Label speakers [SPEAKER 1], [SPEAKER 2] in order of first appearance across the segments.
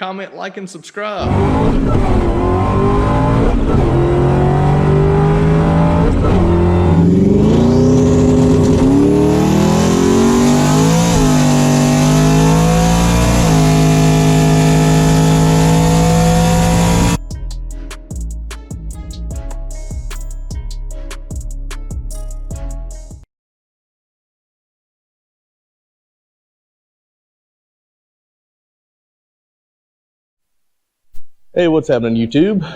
[SPEAKER 1] comment, like, and subscribe. Hey, what's happening, YouTube?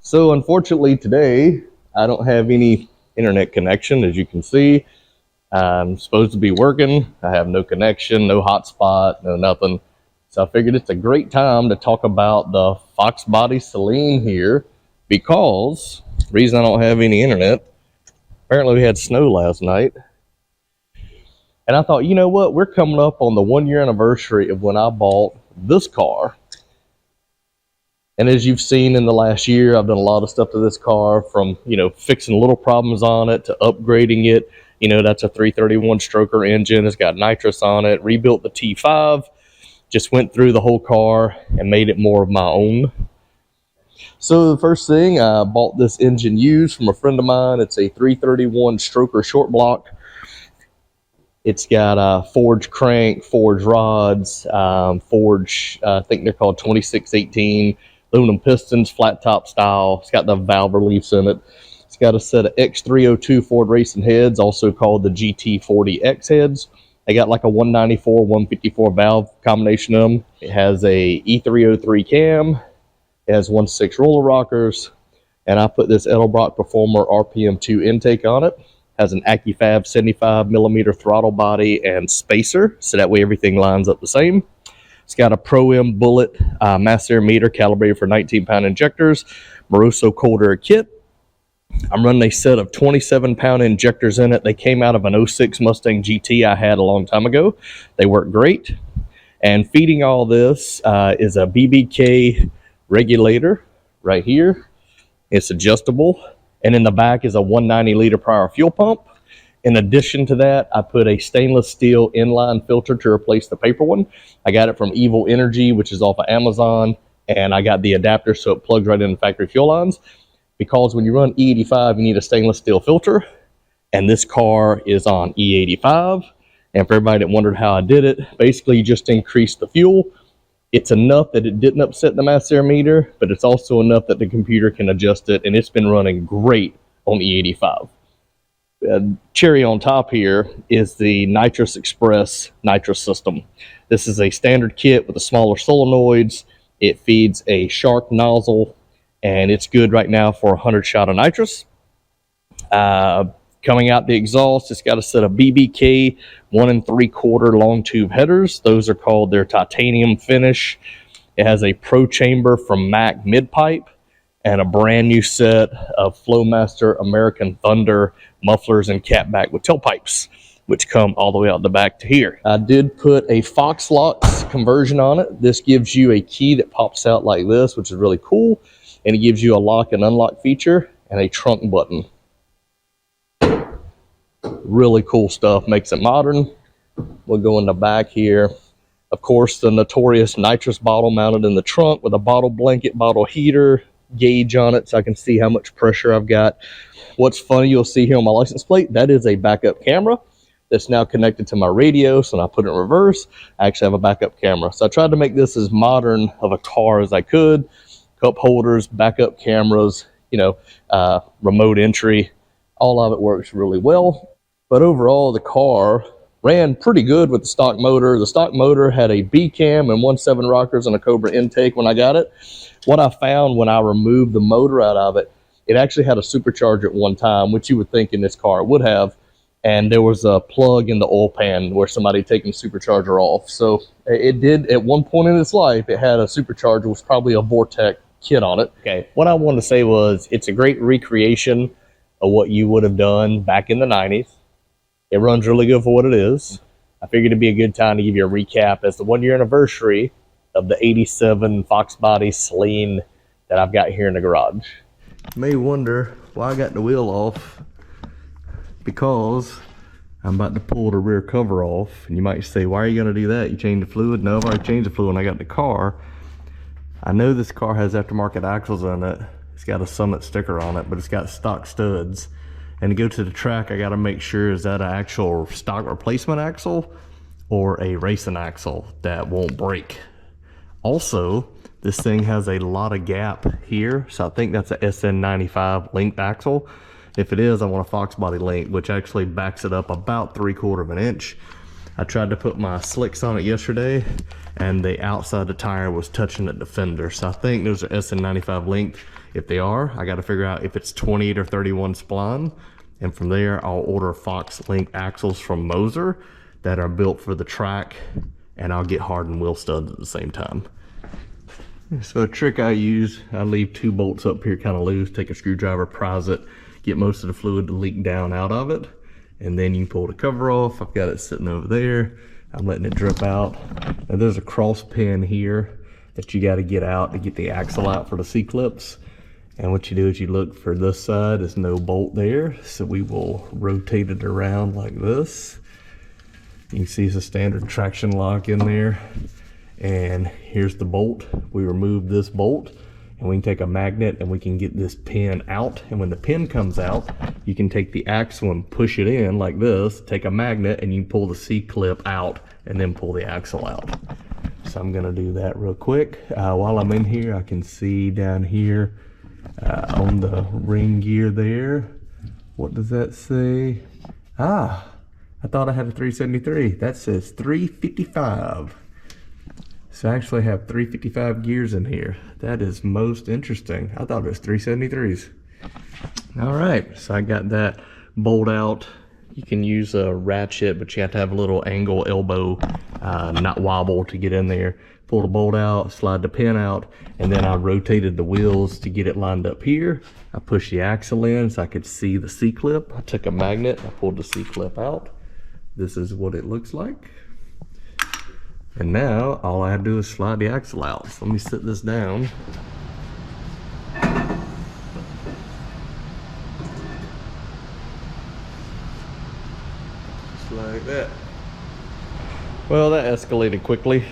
[SPEAKER 1] So unfortunately today I don't have any internet connection. As you can see, I'm supposed to be working. I have no connection, no hotspot, no nothing. So I figured it's a great time to talk about the Foxbody Saleen here, because the reason I don't have any internet, apparently we had snow last night. And I thought, you know what, we're coming up on the 1 year anniversary of when I bought this car. And as you've seen in the last year, I've done a lot of stuff to this car, from, you know, fixing little problems on it to upgrading it. You know, that's a 331 stroker engine. It's got nitrous on it. Rebuilt the T5. Just went through the whole car and made it more of my own. So the first thing, I bought this engine used from a friend of mine. It's a 331 stroker short block. It's got a forged crank, forged rods, forged, I think they're called 2618. Aluminum pistons, flat top style. It's got the valve reliefs in it. It's got a set of X302 Ford racing heads, also called the GT40X heads. They got like a 194, 154 valve combination of them. It has a E303 cam. It has 1.6 roller rockers. And I put this Edelbrock Performer RPM2 intake on it. Has an AccuFab 75mm throttle body and spacer, so that way everything lines up the same. It's got a Pro-M bullet mass air meter calibrated for 19-pound injectors, Moroso cold air kit. I'm running a set of 27-pound injectors in it. They came out of an 06 Mustang GT I had a long time ago. They work great. And feeding all this is a BBK regulator right here. It's adjustable. And in the back is a 190-liter power fuel pump. In addition to that, I put a stainless steel inline filter to replace the paper one. I got it from Evil Energy, which is off of Amazon, and I got the adapter so it plugs right into factory fuel lines. Because when you run E85, you need a stainless steel filter, and this car is on E85. And for everybody that wondered how I did it, basically you just increase the fuel. It's enough that it didn't upset the mass air meter, but it's also enough that the computer can adjust it, and it's been running great on E85. Cherry on top here is the Nitrous Express nitrous system. This is a standard kit with the smaller solenoids. It feeds a shark nozzle, and it's good right now for 100 shot of nitrous. Coming out the exhaust, it's got a set of BBK 1 3/4 long tube headers. Those are called their titanium finish. It has a Pro Chamber from Mac mid pipe, and a brand new set of Flowmaster American Thunder mufflers and catback with tailpipes, which come all the way out the back to here. I did put a Fox Locks conversion on it. This gives you a key that pops out like this, which is really cool. And it gives you a lock and unlock feature and a trunk button. Really cool stuff, makes it modern. We'll go in the back here. Of course, the notorious nitrous bottle mounted in the trunk with a bottle blanket, bottle heater, gauge on it so I can see how much pressure I've got. What's funny, you'll see here on my license plate, that is a backup camera that's now connected to my radio. So when I put it in reverse, I actually have a backup camera. So I tried to make this as modern of a car as I could. Cup holders, backup cameras, you know, remote entry. All of it works really well. But overall, the car ran pretty good with the stock motor. The stock motor had a B cam and 1.7 rockers and a Cobra intake when I got it. What I found when I removed the motor out of it, it actually had a supercharger at one time, which you would think in this car it would have. And there was a plug in the oil pan where somebody had taken the supercharger off. So it did, at one point in its life, it had a supercharger, was probably a Vortec kit on it. Okay, what I wanted to say was it's a great recreation of what you would have done back in the 90s. It runs really good for what it is. I figured it'd be a good time to give you a recap as the 1 year anniversary of the 87 Foxbody Saleen that I've got here in the garage. You may wonder why I got the wheel off. Because I'm about to pull the rear cover off. And you might say, why are you going to do that? You changed the fluid? No, I've already changed the fluid when I got in the car. I know this car has aftermarket axles on it. It's got a Summit sticker on it, but it's got stock studs. And to go to the track, I gotta make sure, is that an actual stock replacement axle or a racing axle that won't break. Also, this thing has a lot of gap here, so I think that's a SN95 linked axle. If it is, I want a Foxbody link, which actually backs it up about 3/4 of an inch. I tried to put my slicks on it yesterday, and the outside of the tire was touching the fender. So I think those are SN95 linked. If they are, I got to figure out if it's 28 or 31 spline. And from there, I'll order Fox link axles from Moser that are built for the track, and I'll get hardened wheel studs at the same time. So a trick I use, I leave 2 bolts up here kind of loose, take a screwdriver, prise it, get most of the fluid to leak down out of it, and then you can pull the cover off. I've got it sitting over there. I'm letting it drip out. And there's a cross pin here that you got to get out to get the axle out for the C-clips. And what you do is you look for this side, there's no bolt there, so we will rotate it around like this. You can see it's a standard traction lock in there. And here's the bolt. We remove this bolt, and we can take a magnet and we can get this pin out. And when the pin comes out, you can take the axle and push it in like this, take a magnet, and you can pull the C-clip out and then pull the axle out. So I'm gonna do that real quick. While I'm in here, I can see down here on the ring gear there, what does that say? I thought I had a 373. That says 355. So I actually have 355 gears in here. That is most interesting. I thought it was 373s. All right, so I got that bolt out. You can use a ratchet, but you have to have a little angle elbow, not wobble, to get in there. Pull the bolt out, slide the pin out, and then I rotated the wheels to get it lined up here. I pushed the axle in so I could see the C-clip. I took a magnet, I pulled the C-clip out. This is what it looks like. And now all I have to do is slide the axle out. So let me sit this down. Just like that. Well, that escalated quickly.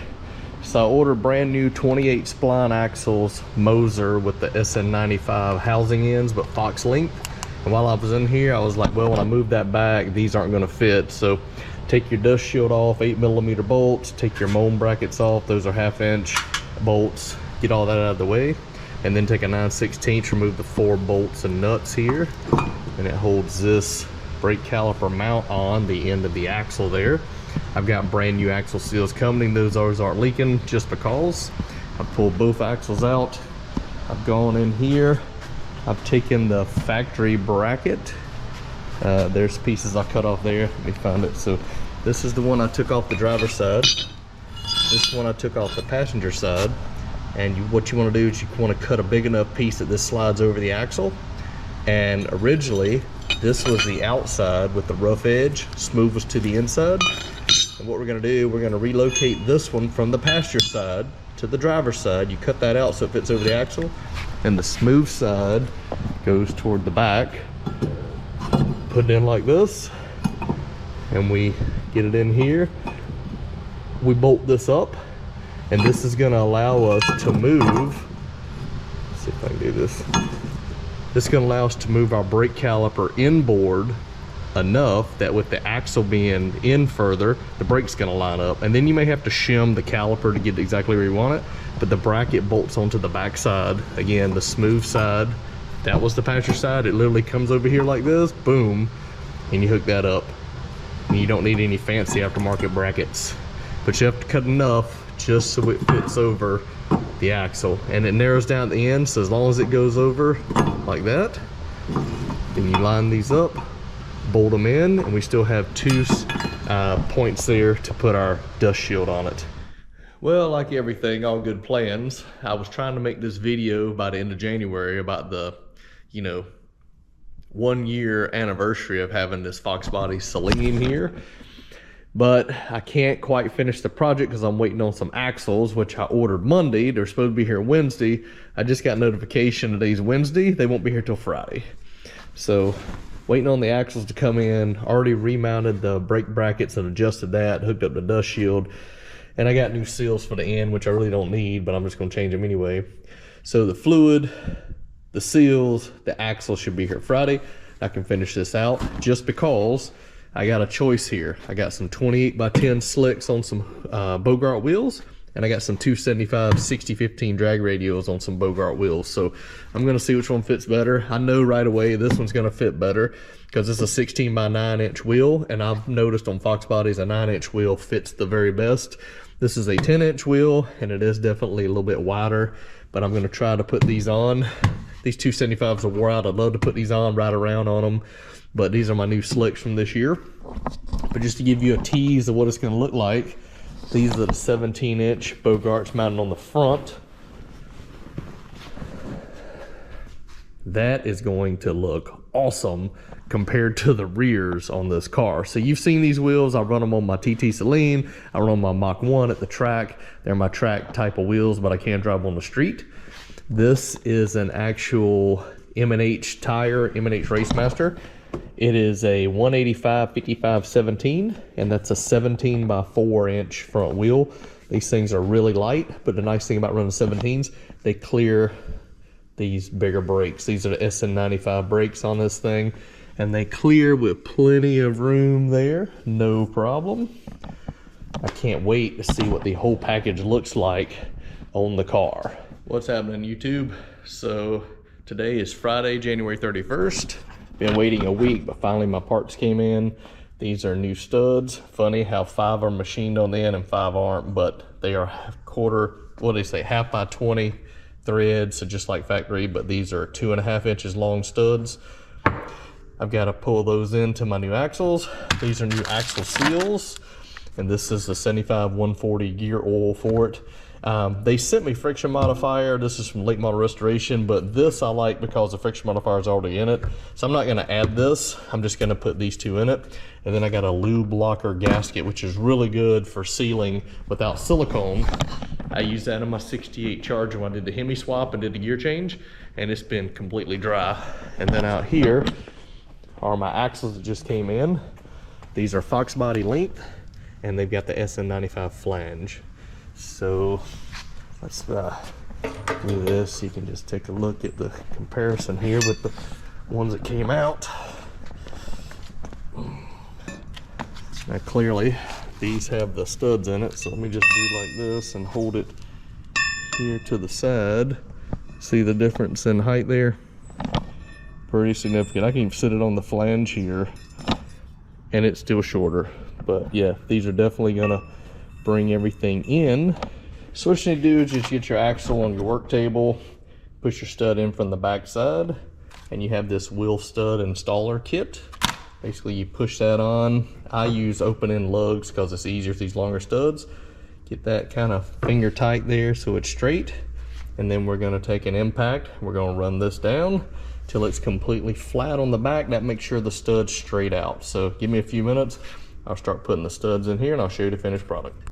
[SPEAKER 1] So I ordered brand new 28 spline axles, Moser, with the SN95 housing ends, but Fox length. And while I was in here, I was like, well, when I move that back, these aren't gonna fit. So take your dust shield off, 8mm bolts, take your mold brackets off, those are 1/2 inch bolts, get all that out of the way, and then take a 9/16, remove the 4 bolts and nuts here, and it holds this brake caliper mount on the end of the axle there. I've got brand new axle seals coming, those aren't leaking just because. I've pulled both axles out, I've gone in here, I've taken the factory bracket. There's pieces I cut off there. Let me find it. So this is the one I took off the driver's side. This one I took off the passenger side. And what you want to do is you want to cut a big enough piece that this slides over the axle. And originally, this was the outside with the rough edge. Smooth was to the inside. And what we're going to do, we're going to relocate this one from the passenger side to the driver's side. You cut that out so it fits over the axle. And the smooth side goes toward the back. Put it in like this, and we get it in here. We bolt this up, and this is going to allow us to move. Let's see if I can do this. This is going to allow us to move our brake caliper inboard enough that with the axle being in further, the brake's going to line up. And then you may have to shim the caliper to get exactly where you want it, but the bracket bolts onto the back side. Again, the smooth side, that was the passenger side. It literally comes over here like this, boom, and you hook that up. And you don't need any fancy aftermarket brackets, but you have to cut enough just so it fits over the axle. And it narrows down at the end, so as long as it goes over like that, then you line these up, bolt them in, and we still have 2 points there to put our dust shield on it. Well, like everything, all good plans. I was trying to make this video by the end of January about the, 1-year anniversary of having this Foxbody TTSaleen here. But I can't quite finish the project because I'm waiting on some axles, which I ordered Monday. They're supposed to be here Wednesday. I just got notification today's Wednesday. They won't be here till Friday. So waiting on the axles to come in. Already remounted the brake brackets and adjusted that, hooked up the dust shield. And I got new seals for the end, which I really don't need, but I'm just gonna change them anyway. So the fluid, the seals, the axle should be here Friday. I can finish this out just because I got a choice here. I got some 28x10 slicks on some Bogart wheels, and I got some 275 60-15 drag radials on some Bogart wheels. So I'm gonna see which one fits better. I know right away this one's gonna fit better because it's a 16x9" wheel, and I've noticed on Foxbodies a 9" wheel fits the very best. This is a 10" wheel, and it is definitely a little bit wider, but I'm gonna try to put these on. These 275s are wore out. I'd love to put these on, ride around on them, but these are my new slicks from this year. But just to give you a tease of what it's gonna look like, these are the 17" Bogarts mounted on the front. That is going to look awesome compared to the rears on this car. So you've seen these wheels. I run them on my TTSaleen. I run my Mach 1 at the track. They're my track type of wheels, but I can't drive on the street. This is an actual M&H tire, M&H Racemaster. It is a 185 55 17, and that's a 17x4" front wheel. These things are really light, but the nice thing about running 17s, they clear these bigger brakes. These are the SN95 brakes on this thing, and they clear with plenty of room there, no problem. I can't wait to see what the whole package looks like on the car. What's happening, YouTube? So today is Friday, January 31st. Been waiting a week, but finally my parts came in. These are new studs. Funny how 5 are machined on the end and 5 aren't, but they are quarter, what do they say, 1/2x20 threads, so just like factory, but these are 2.5 inches long studs. I've got to pull those into my new axles. These are new axle seals, and this is the 75 140 gear oil for it. They sent me friction modifier. This is from late model restoration, but this I like because the friction modifier is already in it. So I'm not going to add this. I'm just going to put these two in it. And then I got a lube blocker gasket, which is really good for sealing without silicone. I used that in my 68 Charger when I did the Hemi swap and did the gear change, and it's been completely dry. And then out here are my axles that just came in. These are Foxbody length, and they've got the SN95 flange. So let's do this. You can just take a look at the comparison here with the ones that came out. Now clearly these have the studs in it, so let me just do like this and hold it here to the side. See the difference in height there? Pretty significant. I can even sit it on the flange here and it's still shorter. But yeah, these are definitely gonna bring everything in. So what you need to do is just get your axle on your work table, push your stud in from the back side, and you have this wheel stud installer kit. Basically you push that on. I use open end lugs because it's easier with these longer studs. Get that kind of finger tight there so it's straight, and then we're going to take an impact. We're going to run this down till it's completely flat on the back. That makes sure the stud's straight out. So give me a few minutes. I'll start putting the studs in here and I'll show you the finished product.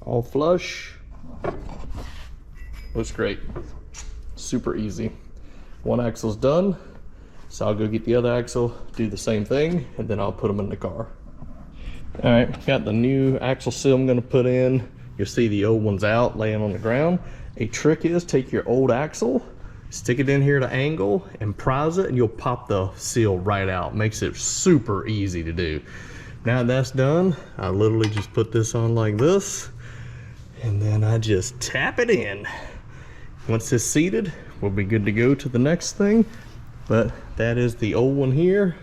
[SPEAKER 1] All flush. Looks great. Super easy. One axle's done, so I'll go get the other axle, do the same thing, and then I'll put them in the car. All right, got the new axle seal I'm gonna put in. You'll see the old ones out laying on the ground. A trick is take your old axle, stick it in here at an angle and prise it, and you'll pop the seal right out. Makes it super easy to do. Now that's done, I literally just put this on like this, and then I just tap it in. Once it's seated, we'll be good to go to the next thing. But that is the old one here,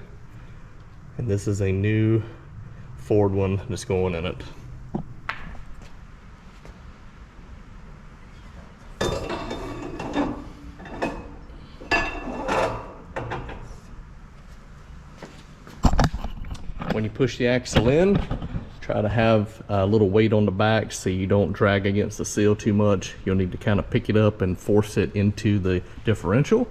[SPEAKER 1] and this is a new Ford one that's going in it. When you push the axle in, Try to have a little weight on the back so you don't drag against the seal too much. You'll need to kind of pick it up and force it into the differential.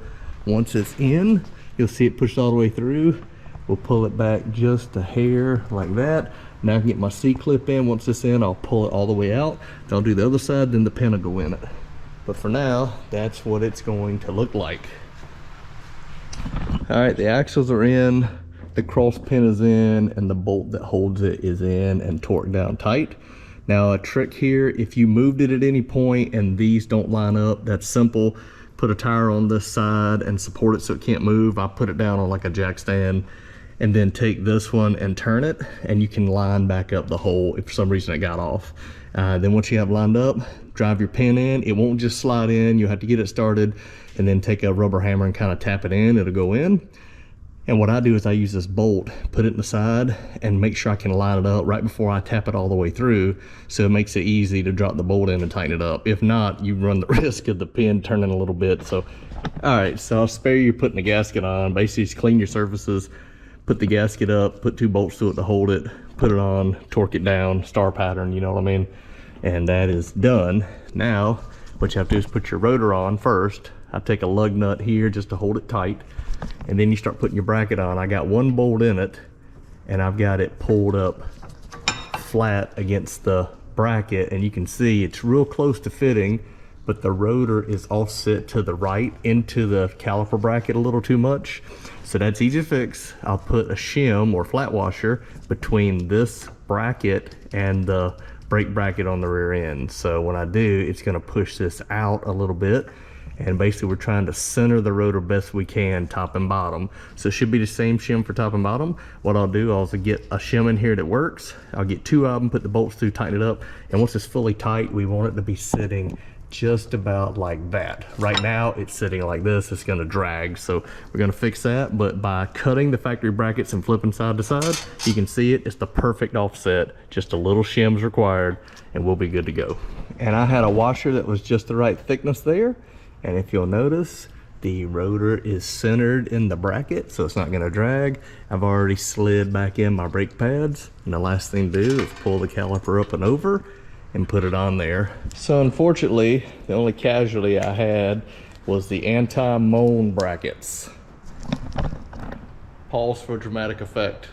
[SPEAKER 1] Once it's in, you'll see it pushed all the way through. We'll pull it back just a hair like that. Now I can get my C-clip in. Once it's in, I'll pull it all the way out. Then I'll do the other side, then the pin will go in it. But for now, that's what it's going to look like. All right, the axles are in. The cross pin is in, and the bolt that holds it is in and torqued down tight. Now a trick here, if you moved it at any point and these don't line up, that's simple. Put a tire on this side and support it so it can't move. I put it down on like a jack stand, and then take this one and turn it, and you can line back up the hole if for some reason it got off. Then once you have lined up, drive your pin in. It won't just slide in. You'll have to get it started and then take a rubber hammer and kind of tap it in. It'll go in. And what I do is I use this bolt, put it in the side, and make sure I can line it up right before I tap it all the way through, so it makes it easy to drop the bolt in and tighten it up. If not, you run the risk of the pin turning a little bit. So, all right, so I'll spare you putting the gasket on. Basically, just clean your surfaces, put the gasket up, put 2 bolts to it to hold it, put it on, torque it down, star pattern, you know what I mean? And that is done. Now, what you have to do is put your rotor on first. I take a lug nut here just to hold it tight. And then you start putting your bracket on. I got 1 bolt in it, and I've got it pulled up flat against the bracket, and you can see it's real close to fitting, but the rotor is offset to the right into the caliper bracket a little too much. So that's easy to fix. I'll put a shim or flat washer between this bracket and the brake bracket on the rear end. So when I do, it's gonna push this out a little bit. And basically we're trying to center the rotor best we can, top and bottom. So it should be the same shim for top and bottom. What I'll do, I'll also get a shim in here that works. I'll get 2 of them, put the bolts through, tighten it up. And once it's fully tight, we want it to be sitting just about like that. Right now it's sitting like this, it's gonna drag. So we're gonna fix that, but by cutting the factory brackets and flipping side to side, you can see it's the perfect offset. Just a little shim's required and we'll be good to go. And I had a washer that was just the right thickness there. And if you'll notice, the rotor is centered in the bracket, so it's not gonna drag. I've already slid back in my brake pads, and the last thing to do is pull the caliper up and over and put it on there. So unfortunately, the only casualty I had was the anti-moan brackets. Pause for dramatic effect.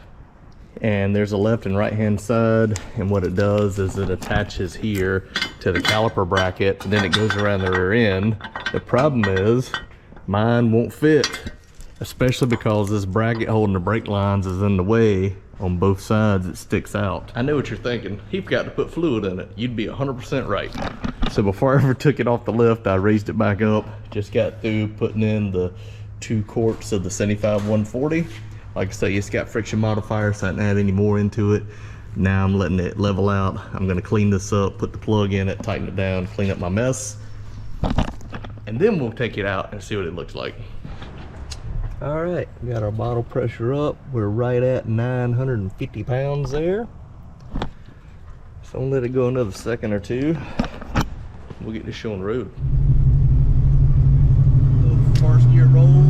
[SPEAKER 1] And there's a left and right hand side, and what it does is it attaches here to the caliper bracket, and then it goes around the rear end. The problem is mine won't fit, especially because this bracket holding the brake lines is in the way on both sides. It sticks out. I know what you're thinking, he forgot to put fluid in it. You'd be 100% right. So before I ever took it off the lift, I raised it back up, just got through putting in the 2 quarts of the 75 140. Like I say, it's got friction modifier, so I didn't add any more into it. Now I'm letting it level out. I'm gonna clean this up, put the plug in it, tighten it down, clean up my mess. And then we'll take it out and see what it looks like. All right, we got our bottle pressure up. We're right at 950 pounds there. So I'll let it go another second or 2. We'll get this show on the road. Little first gear roll.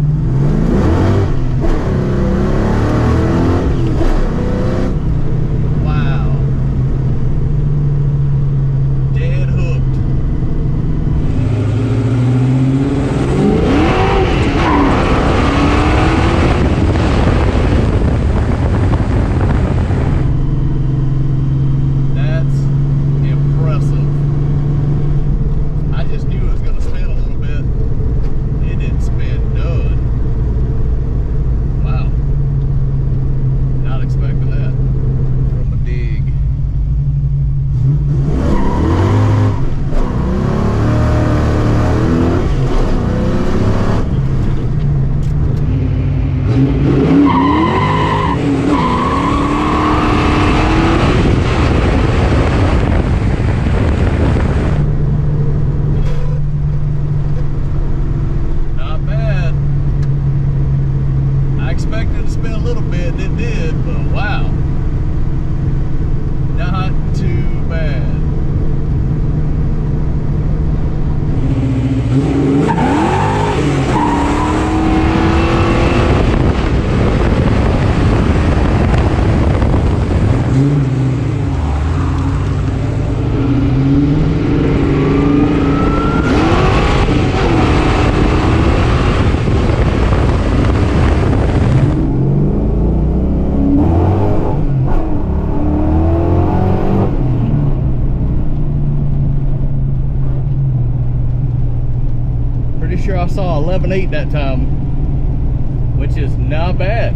[SPEAKER 1] 11.8 that time, which is not bad.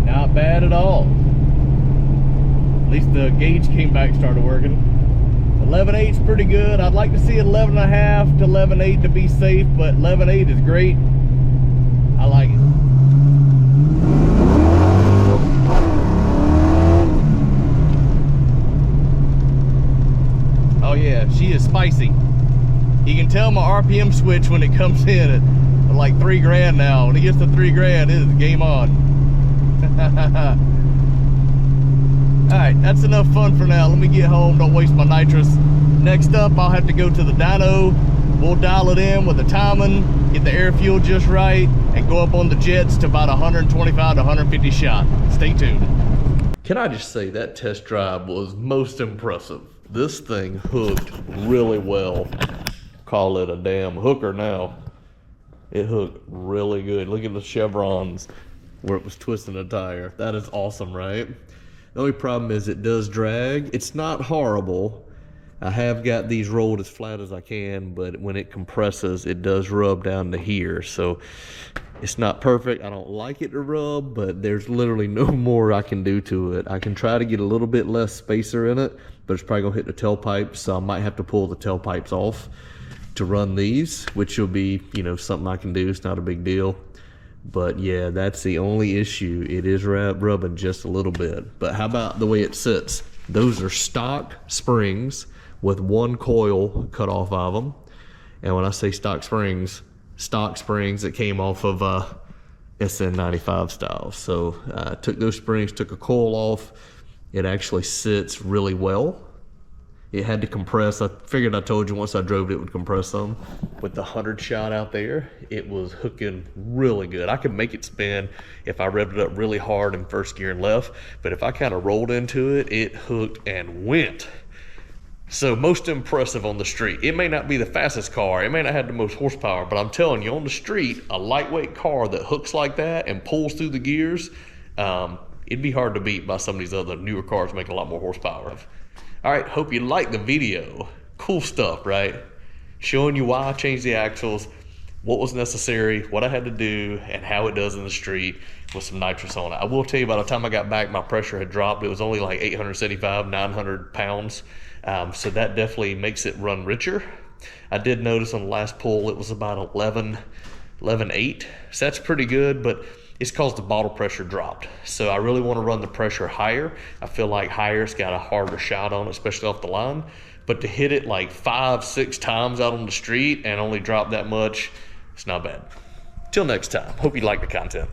[SPEAKER 1] Not bad at all. At least the gauge came back, started working. 11.8 is pretty good. I'd like to see 11.5 to 11.8 to be safe, but 11.8 is great. I like it. Oh yeah, she is spicy. You can tell my RPM switch when it comes in at like 3 grand now. When it gets to 3 grand, it is game on. Alright, that's enough fun for now. Let me get home, don't waste my nitrous. Next up, I'll have to go to the dyno. We'll dial it in with the timing, get the air fuel just right, and go up on the jets to about 125 to 150 shot. Stay tuned. Can I just say that test drive was most impressive. This thing hooked really well. Call it a damn hooker now. It hooked really good. Look at the chevrons where it was twisting a tire. That is awesome, right? The only problem is it does drag. It's not horrible. I have got these rolled as flat as I can, but when it compresses, it does rub down to here. So it's not perfect. I don't like it to rub, but there's literally no more I can do to it. I can try to get a little bit less spacer in it, but it's probably gonna hit the tailpipes, so I might have to pull the tailpipes off to run these, which will be, you know, something I can do. It's not a big deal. But yeah, that's the only issue. It is rubbing just a little bit. But how about the way it sits? Those are stock springs with one coil cut off of them. And when I say stock springs that came off of SN95 style. So I took those springs, took a coil off. It actually sits really well. It had to compress. I figured, I told you once I drove it, it would compress some. With the 100 shot out there, it was hooking really good. I could make it spin if I revved it up really hard in first gear and left, but if I kind of rolled into it, it hooked and went. So most impressive on the street. It may not be the fastest car, it may not have the most horsepower, but I'm telling you, on the street, a lightweight car that hooks like that and pulls through the gears, it'd be hard to beat by some of these other newer cars making a lot more horsepower. All right, hope you liked the video. Cool stuff, right? Showing you why I changed the axles, what was necessary, what I had to do, and how it does in the street with some nitrous on it. I will tell you, by the time I got back, my pressure had dropped. It was only like 875, 900 pounds. So that definitely makes it run richer. I did notice on the last pull, it was about 11.8. So that's pretty good, but it's because the bottle pressure dropped. So I really want to run the pressure higher. I feel like higher's got a harder shot on it, especially off the line. But to hit it like 5-6 times out on the street and only drop that much, it's not bad. Till next time, hope you like the content.